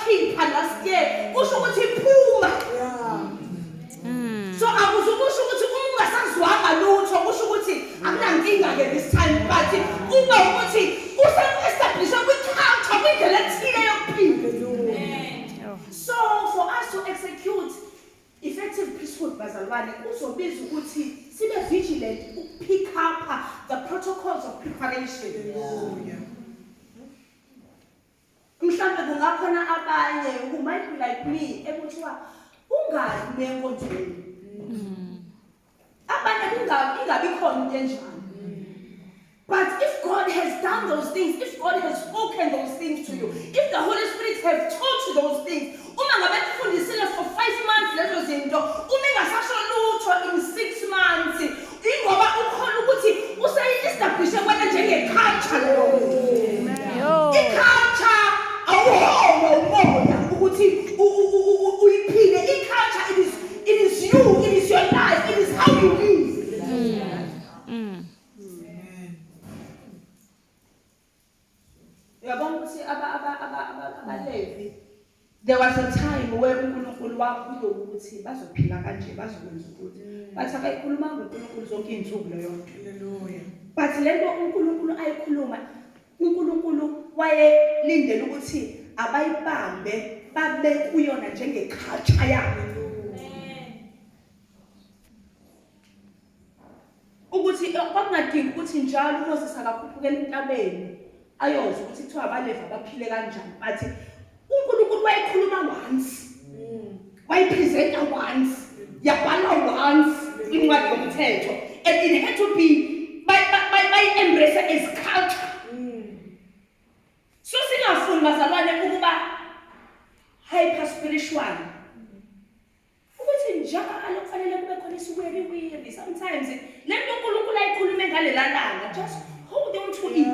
wakhipha last year kusho ukuthi phuma. So akuzukusho ukuthi ungasazwanga lutho kusho ukuthi akunankinga ke this time but uma ukuthi establish kwi-culture kwindlela ethile yokuphila. So for us to execute effective priesthood bazalwane kuzobiza ukuthi sibe vigilant pick up the protocols of preparation. Mhlawumbe kungakhona abanye who might be like me ekuthiwa ungazi nenkonzweni. Abanye ingabi khona into enjalo. But if God has done those things, if God has spoken those things to you, if the Holy Spirit has taught you those things, uma ngabe kufundisile for 5 months lezo zinto, uma engasasho lutho in 6 months, ingoba ukhona ukuthi useyi-establish wena njenge-culture leyo. I-culture awuhona umoya ukuthi uyiphile. I-culture it is you, it is your life, it is how you live. There was a time where uNkulunkulu wakhuluma ukuthi bazophila kanje bazokwenza ukuthi bathi akayikhuluma ngoNkulunkulu zonke izinsuku leyo nto. Haleluya. But lento uNkulunkulu ayikhuluma uNkulunkulu wayelindele ukuthi abayibambe babe kuyona njenge-culture yabo. Ukuthi kwakungadingi ukuthi njalo uMoses akakhuphukela entabeni ayozwa ukuthi kuthiwa abaLevi baphile kanjani but uNkulunkulu wayekhuluma once, wayipresenta once, yabhala once incwadi yomthetho, and it had to be by embrace as culture. So singafuni bazalwane ukuba hyper spiritual. Ukuthi njalo kufanele kube khona isiwiri sometimes lento uNkulunkulu ayikhulume ngalelalanga just hold on to it.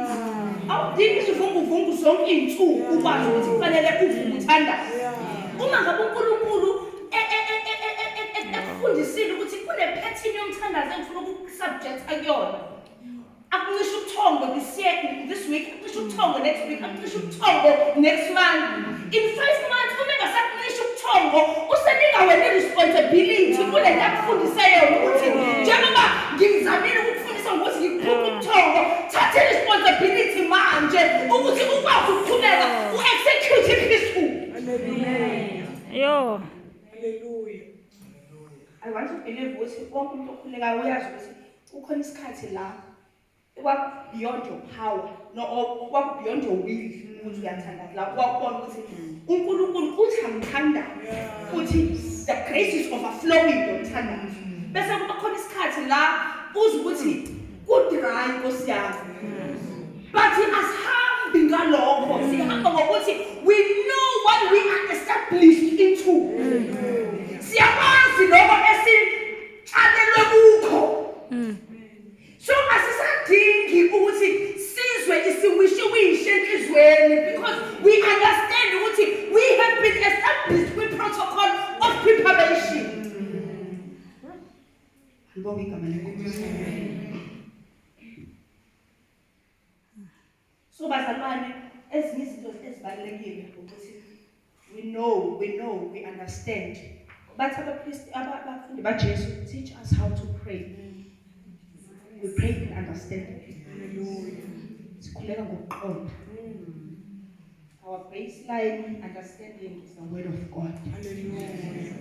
Awudingi izivunguvungu zonke izinsuku ukwazi ukuthi kufanele uvume uthandaze. Uma ngabe uNkulunkulu ekufundisile ukuthi kule pattern yomthandazo engifuna ukusubject akuyona. Akunisho ubuthongo this week, akunisho ubuthongo next week, akunisho ubuthongo next month. In 5 months uma engasakunisho ubuthongo usenika wena responsibility kule nto akufundise yona ukuthi njengoba ngizamile ukufundisa ukuthi ngikhuphe ubuthongo thatha responsibility manje ukuthi ukwazi ukuqhubeka u-execute priesthood. Yo. Hallelujah. I want to believe ukuthi wonke umuntu okhulekayo uyazi ukuthi ukhona isikhathi la beyond your power, no, beyond your will, ukuthi uyathandaza la wakubona ukuthi uNkulunkulu uthi amthanda ukuthi the grace is overflowing yomthandazo. Bese kuba khona isikhathi la uza ukuthi kudry Nkosi yami. But asihambi ngalokho, sihamba ngokuthi we know what we are established into. Siyabazi lokho esitshalelwe kukho. So asisadingi ukuthi sizwe isiwishiwishi enhlizweni because we understand ukuthi we have been established with protocol of preparation. So bazalwane ezinye izinto ezibalulekile ukuthi we understand. But abafundi baJesu teach us how to pray. We pray in understanding. Hallelujah. Our baseline understanding is the word of God. Hallelujah.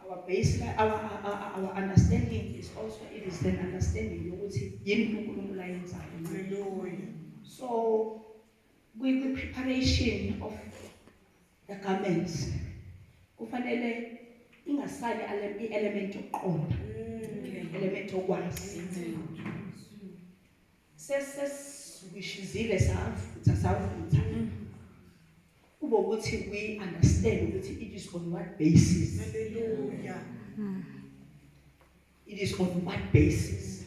Our baseline, our understanding is also an understanding. Hallelujah. So, with the preparation of the garments, kufanele ingasali element yokuqonda. Element okwazi. Sesishizile savutha. Kube ukuthi we understand ukuthi it is on what basis. Hallelujah. It is on what basis.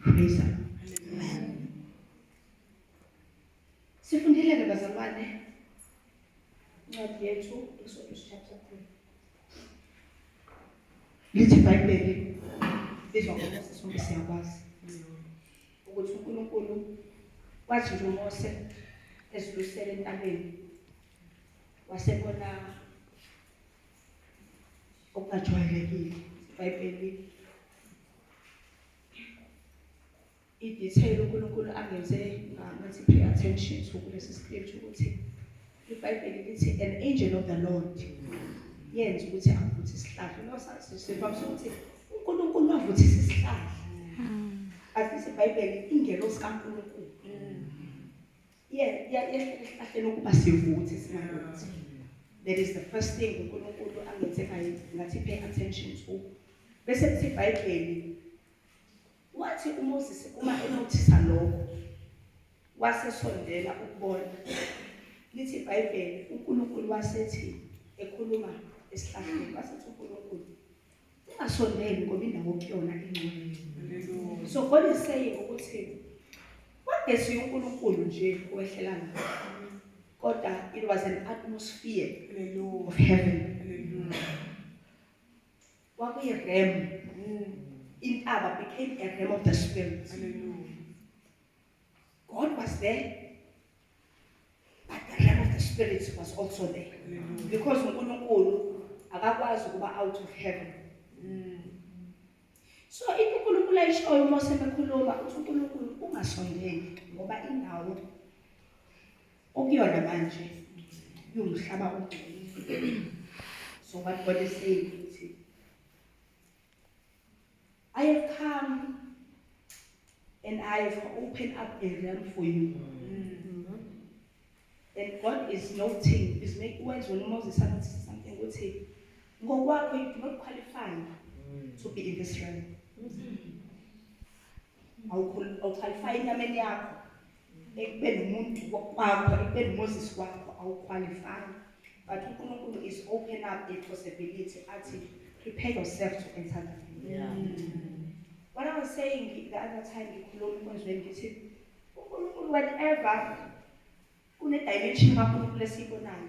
Praise God. Sifundile bazalwane. Ncwadi yethu Exodus chapter 3. Lithi iBhayibheli lizwa ngoMoses sonke siyakwazi ukuthi uNkulunkulu Kwathi nje uMose esidlulisela entabeni wasebona okungajwayelekile. iBhayibheli i-detail uNkulunkulu angenze ngathi pay attention to kulesi scripture ukuthi iBhayibheli lithi an angel of the Lord yenza ukuthi avuthe isihlahla. Lo sasivamisa ukuthi uNkulunkulu wavuthisa isihlahla. Asithi iBhayibheli ingelosi kaNkulunkulu. Esihlahleni ukuba sivuthe singavuthi. That is the first thing uNkulunkulu angenze ngathi pay attention to. Bese kuthi iBhayibheli wathi uMoses uma enothisa lokho wasesondela ukubona. Lithi iBhayibheli uNkulunkulu wasethi ekhuluma esihlahleni wasethi uNkulunkulu ungasondeli ngoba indawo kuyona ingcwele. So God is saying ukuthi wagesi uNkulunkulu nje owehlelana kodwa it was an atmosphere of heaven. Wakuyi realm intaba became a realm of the spirit. God was there, but the realm of the spirit was also there. Because uNkulunkulu akakwazi ukuba out of heaven. So uNkulunkulu ayishoyo uMose ekhuluma uthi uNkulunkulu ungasondeli ngoba indawo okuyona manje yomhlaba ongcwele. So what God is saying is, I have come and I have opened up a realm for you. And God is noting, is making words when Moses said something, would say, ngokwakho you do not qualify to be in this realm. Awuqualify enyameni yakho. Ekube nomuntu wakho, ekube noMoses wakho, awuqualify. But uNkulunkulu is open up a possibility athi prepare yourself to enter the realm. What I was saying the other time ngikhuluma konzweni ngithi uNkulunkulu whatever une dimension kaNkulunkulu esibonayo.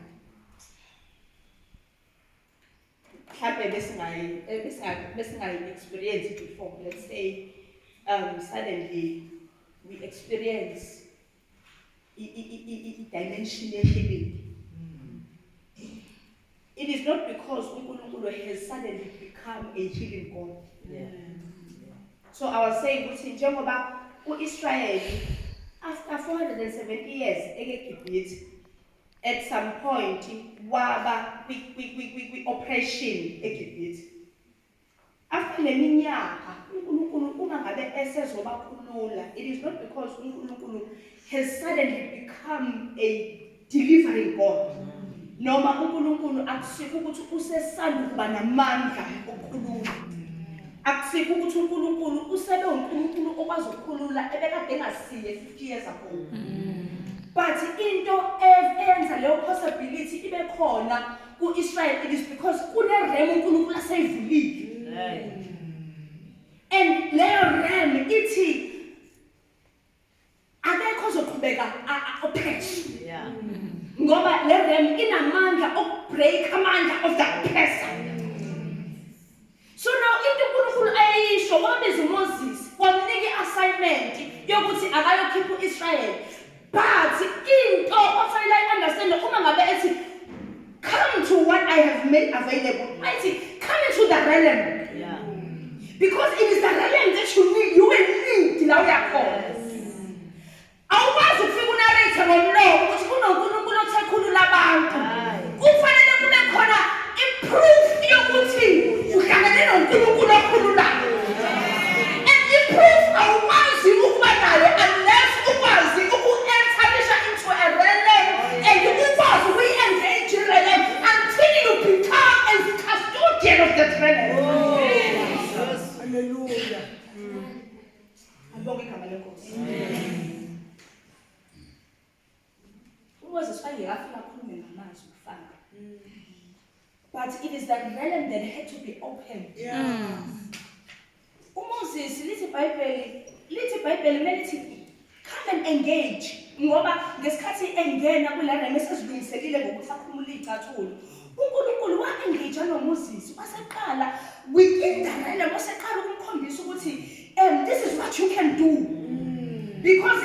Mhlawumbe besingayi experience before. Let's say suddenly we experience dimension healing. It is not because uNkulunkulu has suddenly become a healing God. So I was saying ukuthi njengoba uIsrael after 470 years eGibhithe at some point waba kwi oppression eGibhithe. After leminyaka uNkulunkulu uma ngabe esezobakhulula, it is not because uNkulunkulu has suddenly become a delivering God. Noma uNkulunkulu akusikho ukuthi usesanda ukuba namandla okukhulula. Akusikho ukuthi uNkulunkulu usebe uNkulunkulu okwazi ukukhulula ebekade engasiye 50 years ago. But into eyenza leyo possibility ibe khona kuIsrael, it is because kune realm uNkulunkulu aseyivulile. And leyo realm ithi akekho ozoqhubeka oppress. Ngoba le realm inamandla okubreak amandla of that person. So now into uNkulunkulu ayisho wabiza uMoses wamnika assignment yokuthi akayokhipha uIsrael. But into ofanele understand uma ngabe ethi come to what I have made available. Mighty come into the realm. Because it is the realm that you need, you will need la uyakhona. Awukwazi ukufika unarate ngomlomo ukuthi kunoNkulunkulu othekhulula abantu. Kufanele kube khona iproof yokuthi uhlangane noNkulunkulu okhululayo. And iproof awukwazi ukuba nayo unless ukwazi uku-enter into a realm and ukwazi uku-engage realm until you become a custodian of that realm. Hallelujah. Abonge igama leNkosi. uMoses wayengafika akhulume ngamazwi kufana. But it is that realm that had to be opened. uMoses lithi iBhayibheli melithi come and engage. Ngoba ngesikhathi engena kula realm esezilungiselile ngokuthi akhumule icathulo. uNkulunkulu wa-engage noMoses waseqala within the realm waseqala ukumkhombisa ukuthi this is what you can do. Because